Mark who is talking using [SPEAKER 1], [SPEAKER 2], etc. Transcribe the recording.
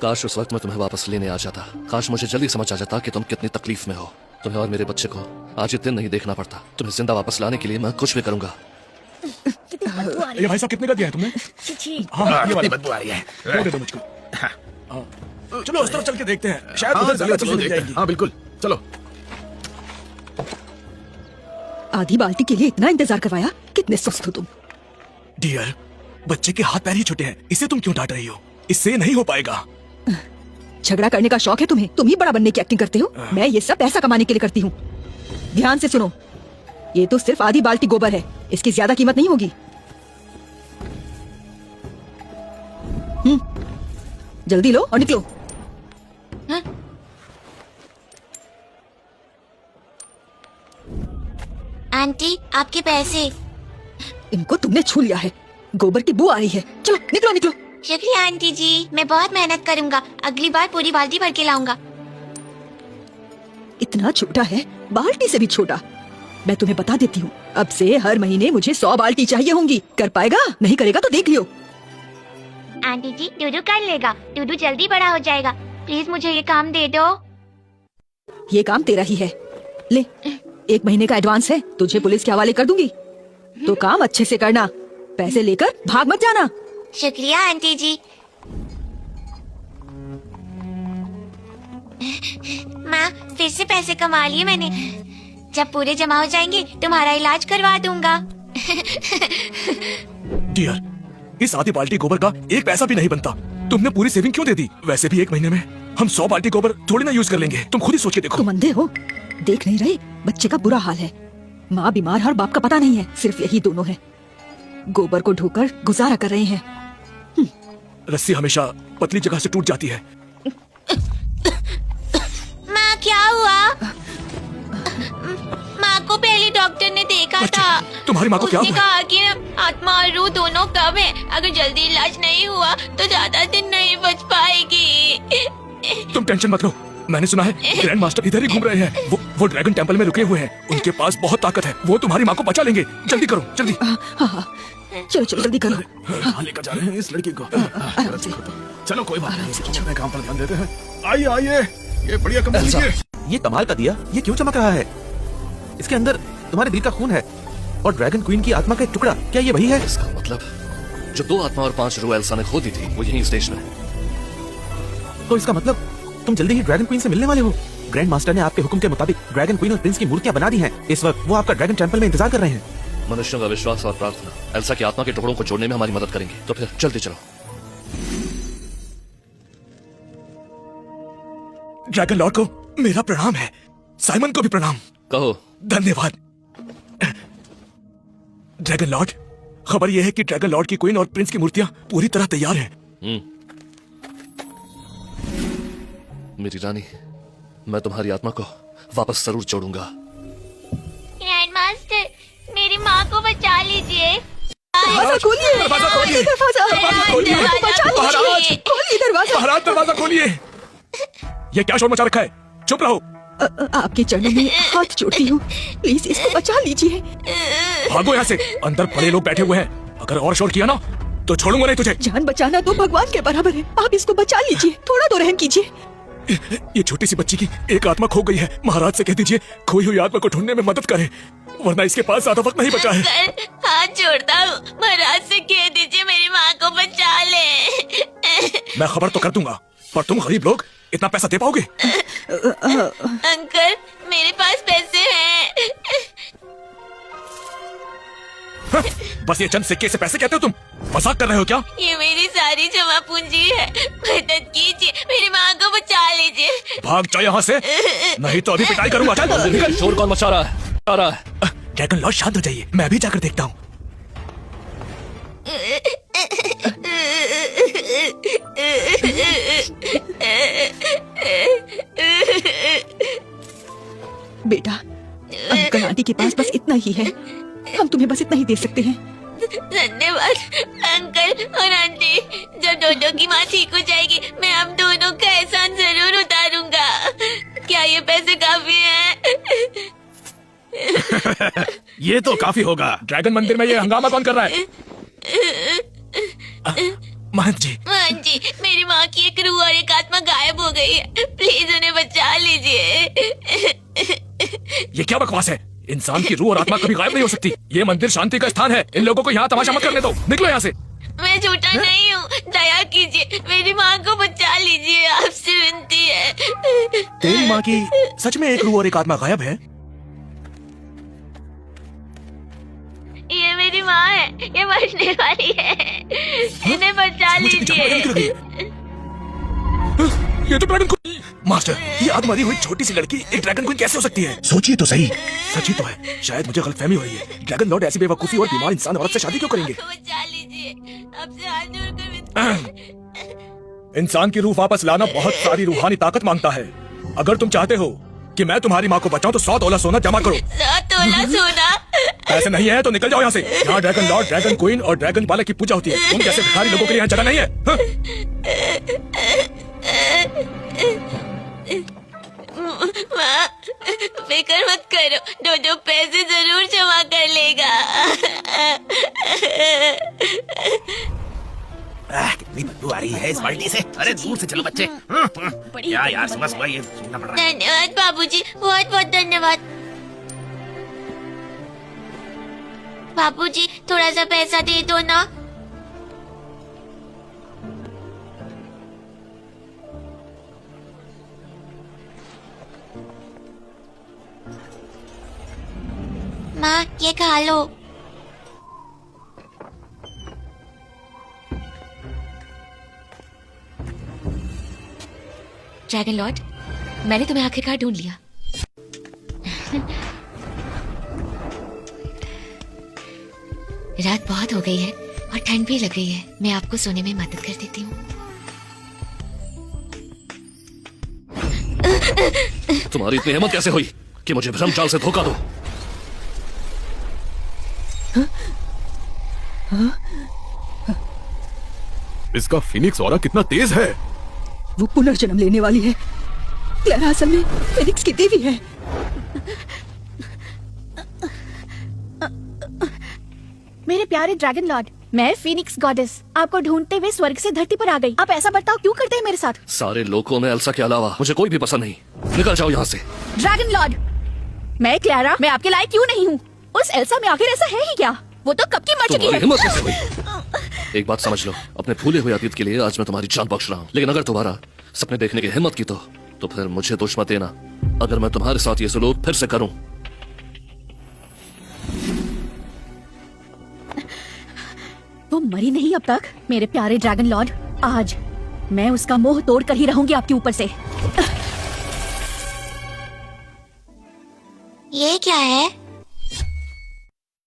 [SPEAKER 1] काश उस वक्त मैं तुम्हें वापस लेने आ जाता। काश मुझे जल्दी समझ आ जाता कि तुम कितनी तकलीफ में हो। तुम्हें और मेरे बच्चे को आज ये दिन नहीं देखना पड़ता। तुम्हें जिंदा वापस लाने के लिए मैं कुछ भी करूंगा।
[SPEAKER 2] ये भाई साहब कितने का दिया है तुमने? हाँ, ये वाली बदबू आ रही है, दे दो मुझको। हाँ। चलो उस तरफ चल के देखते हैं, शायद उधर ज्यादा चीजें मिल जाएंगी।
[SPEAKER 3] हाँ बिल्कुल, चलो।
[SPEAKER 4] आधी बाल्टी के लिए इतना इंतजार करवाया, कितने सुस्त हो तुम।
[SPEAKER 2] डियर, बच्चे के हाथ पैर ही छोटे हैं, इसे तुम क्यों डांट रही हो? इससे नहीं हो पाएगा।
[SPEAKER 4] झगड़ा करने का शौक है तुम्हें, तुम ही बड़ा बनने की एक्टिंग करते हो। मैं ये सब पैसा कमाने के लिए करती हूँ। ध्यान से सुनो, ये तो सिर्फ आधी बाल्टी गोबर है, इसकी ज्यादा कीमत नहीं होगी। जल्दी लो और निकलो।
[SPEAKER 5] आंटी, आपके पैसे।
[SPEAKER 4] इनको तुमने छू लिया है, गोबर की बू आ रही है। चलो निकलो निकलो।
[SPEAKER 5] शुक्रिया आंटी जी, मैं बहुत मेहनत करूंगा, अगली बार पूरी बाल्टी भर के लाऊंगा।
[SPEAKER 4] इतना छोटा है, बाल्टी से भी छोटा। मैं तुम्हें बता देती हूँ, अब से हर महीने मुझे 100 बाल्टी चाहिए होंगी। कर पाएगा? नहीं करेगा तो देख लियो।
[SPEAKER 5] आंटी जी, डूडू कर लेगा। डूडू जल्दी बड़ा हो जाएगा। प्लीज मुझे ये काम दे दो।
[SPEAKER 4] ये काम तेरा ही है। ले, 1 महीने का एडवांस है, तुझे पुलिस के हवाले कर दूंगी। तो काम अच्छे से करना, पैसे लेकर भाग मत जाना।
[SPEAKER 5] शुक्रिया आंटी जी। माँ, फिर से पैसे कमा लिए मैंने। जब पूरे जमा हो जाएंगे तुम्हारा इलाज करवा दूंगा।
[SPEAKER 2] डियर, इस आधी बाल्टी गोबर का 1 पैसा भी नहीं बनता। तुमने पूरी सेविंग क्यों दे दी? वैसे भी 1 महीने में हम 100 बाल्टी गोबर थोड़ी ना यूज कर लेंगे। तुम खुद ही सोच के देखो।
[SPEAKER 4] तुम अंधे हो, देख नहीं रहे? बच्चे का बुरा हाल है। माँ बीमार है और बाप का पता नहीं है, सिर्फ यही दोनों है। गोबर को ढोकर गुजारा कर रहे हैं।
[SPEAKER 2] रस्सी हमेशा पतली जगह से टूट जाती है।
[SPEAKER 5] माँ, क्या हुआ? माँ को पहले डॉक्टर ने देखा था।
[SPEAKER 2] तुम्हारी माँ को क्या
[SPEAKER 5] उसने
[SPEAKER 2] हुआ?
[SPEAKER 5] कहा कि आत्मा और रूह दोनों कम है। अगर जल्दी इलाज नहीं हुआ तो ज्यादा दिन नहीं बच पाएगी।
[SPEAKER 2] तुम टेंशन मत लो, मैंने सुना है ग्रैंड मास्टर इधर ही घूम रहे हैं। वो ड्रैगन टेंपल में रुके हुए हैं। उनके पास बहुत ताकत है, वो तुम्हारी माँ को बचा लेंगे। जल्दी करो, जल्दी।
[SPEAKER 4] हाँ, चलो चलो जल्दी करो।
[SPEAKER 3] कहाँ लेकर जा रहे हैं इस लड़की को?
[SPEAKER 4] आराम से।
[SPEAKER 3] चलो कोई बात नहीं, अपने काम पर ध्यान देते हैं। आइए आइए, ये बढ़िया कम लीजिए।
[SPEAKER 6] ये कमाल का दिया, ये क्यों चमक रहा है? इसके अंदर तुम्हारे दिल का खून है और ड्रैगन क्वीन की आत्मा का एक टुकड़ा। क्या ये वही है?
[SPEAKER 1] इसका मतलब जो 2 आत्मा और 5 रूह एल्सा ने खो दी थी, वो यहीं स्टेशन है।
[SPEAKER 6] तो इसका मतलब तुम जल्दी ही ड्रैगन क्वीन से मिलने वाले हो। ग्रैंड मास्टर ने आपके हुक्म के मुताबिक ड्रैगन क्वीन और प्रिंस की मूर्तियां बना दी हैं। इस वक्त वो आपका ड्रैगन टेंपल में इंतजार कर रहे हैं।
[SPEAKER 1] मनुष्यों का विश्वास और प्रार्थना एल्सा की आत्मा के टुकड़ों को जोड़ने में हमारी मदद करेंगे। तो फिर जल्दी चलो।
[SPEAKER 2] ड्रैगन लॉर्ड को मेरा प्रणाम है, साइमन को भी प्रणाम।
[SPEAKER 1] कहो।
[SPEAKER 2] धन्यवाद। ड्रैगन लॉर्ड, खबर यह है कि ड्रैगन लॉर्ड की क्वीन और प्रिंस की मूर्तियां पूरी तरह तैयार हैं।
[SPEAKER 1] मेरी रानी, मैं तुम्हारी आत्मा को वापस जरूर जोड़ूंगा।
[SPEAKER 5] ग्रैंड मास्टर, मेरी माँ को बचा लीजिए।
[SPEAKER 4] दरवाजा खोलिए,
[SPEAKER 2] दरवाजा खोलिए।
[SPEAKER 4] दरवाजा खोलिए, बचा लीजिए। खोलिए दरवाजा।
[SPEAKER 2] महाराज, दरवाजा खोलिए। ये क्या शोर मचा रखा है? चुप रहो।
[SPEAKER 4] आपके चरणों में हाथ जोड़ती हूँ, प्लीज इसको बचा लीजिए।
[SPEAKER 2] भागो यहाँ से, अंदर बड़े लोग बैठे हुए हैं। अगर और शोर किया ना तो छोड़ूंगा नहीं तुझे।
[SPEAKER 4] जान बचाना तो भगवान के बराबर है, आप इसको बचा लीजिए, थोड़ा तो रहम कीजिए।
[SPEAKER 2] ये छोटी सी बच्ची की एक आत्मा खो गई है। महाराज से कह दीजिए खोई हुई आत्मा को ढूंढने में मदद करे, वरना इसके पास ज्यादा वक्त नहीं बचा है।
[SPEAKER 5] हाथ जोड़ता हूँ, महाराज से कह दीजिए मेरी माँ को बचा ले।
[SPEAKER 2] मैं खबर तो कर दूंगा, पर तुम गरीब लोग इतना पैसा दे पाओगे?
[SPEAKER 5] अंकल, मेरे पास पैसे हैं।
[SPEAKER 2] बस ये चंद सिक्के से पैसे कहते हो तुम? मजाक कर रहे हो क्या?
[SPEAKER 5] ये मेरी सारी जमा पूंजी है, मदद कीजिए, मेरी माँ को बचा लीजिए।
[SPEAKER 2] भाग जाओ यहाँ से, नहीं तो अभी पिटाई करूंगा। चल निकल।
[SPEAKER 1] शोर कौन मचा रहा है? आ रहा है।
[SPEAKER 2] ड्रैगन लॉर्ड, शांत हो जाइए, मैं भी जाकर देखता हूँ।
[SPEAKER 4] बेटा, अंकल आंटी के पास बस इतना ही है, हम तुम्हें बस इतना ही दे सकते हैं।
[SPEAKER 5] धन्यवाद अंकल और आंटी। जब डोडो की माँ ठीक हो जाएगी, मैं आप दोनों का एहसान जरूर उतारूंगा। क्या ये पैसे काफी हैं?
[SPEAKER 3] ये तो काफी होगा।
[SPEAKER 2] ड्रैगन मंदिर में ये हंगामा कौन कर रहा है? महंत जी,
[SPEAKER 5] हाँ जी, मेरी माँ की एक रूह और एक
[SPEAKER 2] क्या बकवास है? इंसान की रूह और आत्मा कभी गायब नहीं हो सकती। ये मंदिर शांति का स्थान है। इन लोगों को यहाँ तमाशा मत करने दो। निकलो यहाँ से।
[SPEAKER 5] मैं झूठा नहीं हूँ, दया कीजिए, मेरी माँ को बचा लीजिए, आपसे विनती है।
[SPEAKER 2] तेरी माँ की सच में एक रूह और एक आत्मा गायब है?
[SPEAKER 5] ये मेरी माँ है, ये मरने वाली है, इन्हें बचा लीजिए।
[SPEAKER 2] ये तो ड्रैगन क्वीन। मास्टर, ये आदमरी हुई छोटी सी लड़की एक ड्रैगन क्वीन कैसे हो सकती है?
[SPEAKER 3] सोचिए तो सही।
[SPEAKER 2] सच ही तो है, शायद मुझे गलतफहमी हो रही है। ड्रैगन लॉर्ड ऐसी बेवकूफी और बीमार इंसान औरत से शादी क्यों करेंगे?
[SPEAKER 5] बचा लीजिए, आपसे हाथ जोड़कर विनती।
[SPEAKER 2] इंसान की रूह वापस लाना बहुत सारी रूहानी ताकत मांगता है। अगर तुम चाहते हो कि मैं तुम्हारी माँ को बचाऊं तो 100 तोला सोना जमा करो।
[SPEAKER 5] 100 तोला सोना?
[SPEAKER 2] ऐसे नहीं है तो निकल जाओ यहाँ से। यहाँ ड्रैगन लॉर्ड, ड्रैगन क्वीन और ड्रैगन बालक की पूजा होती है। तुम जैसे भिखारी लोगों के लिए यहाँ जगह नहीं है।
[SPEAKER 5] माँ, फिक्र मत करो, डोडो पैसे जरूर जमा कर लेगा।
[SPEAKER 6] कितनी बदबू आ रही है इस बाल्टी से। अरे दूर से चलो बच्चे। क्या यार, सुबह सुबह ये सुनना पड़ रहा है।
[SPEAKER 5] धन्यवाद बाबूजी, बहुत बहुत धन्यवाद। बाबूजी, थोड़ा सा पैसा दे दो ना। माँ, ये खा लो।
[SPEAKER 7] ड्रैगन लॉर्ड, मैंने तुम्हें आखिरकार ढूंढ लिया। रात बहुत हो गई है और ठंड भी लग गई है। मैं आपको सोने में मदद कर देती हूँ।
[SPEAKER 1] तुम्हारी इतनी हिम्मत कैसे हुई कि मुझे भ्रम चाल से धोखा दो?
[SPEAKER 3] इसका फिनिक्स ऑरा कितना तेज है।
[SPEAKER 4] वो पुनर्जन्म लेने वाली है। क्लेरा असल में फिनिक्स की देवी है।
[SPEAKER 8] मेरे प्यारे ड्रैगन लॉर्ड, मैं फीनिक्स गॉडेस आपको ढूंढते हुए स्वर्ग से धरती पर आ गई। आप ऐसा बर्ताव क्यों करते हैं मेरे साथ?
[SPEAKER 1] सारे लोगों में एल्सा के अलावा मुझे कोई भी पसंद नहीं। निकल जाओ यहाँ से।
[SPEAKER 8] ड्रैगन लॉर्ड, मैं क्लेरा, मैं आपके लायक क्यों नहीं हूँ? उस एल्सा में आखिर ऐसा है ही क्या? वो तो कब की मर चुकी
[SPEAKER 1] तुम्हारी
[SPEAKER 8] है।
[SPEAKER 1] हिम्मत कैसे हुई? एक बात समझ लो, अपने भूले हुए अतीत के लिए आज मैं तुम्हारी जान बख्श रहा हूँ। लेकिन अगर तुम्हारा सपने देखने की हिम्मत की तो फिर मुझे दोष मत देना अगर मैं तुम्हारे साथ ये सलूक फिर से करूं।
[SPEAKER 8] वो मरी नहीं अब तक। मेरे प्यारे ड्रैगन लॉर्ड, आज मैं उसका मोह तोड़ कर ही रहूंगी आपके ऊपर से।
[SPEAKER 5] ये क्या है?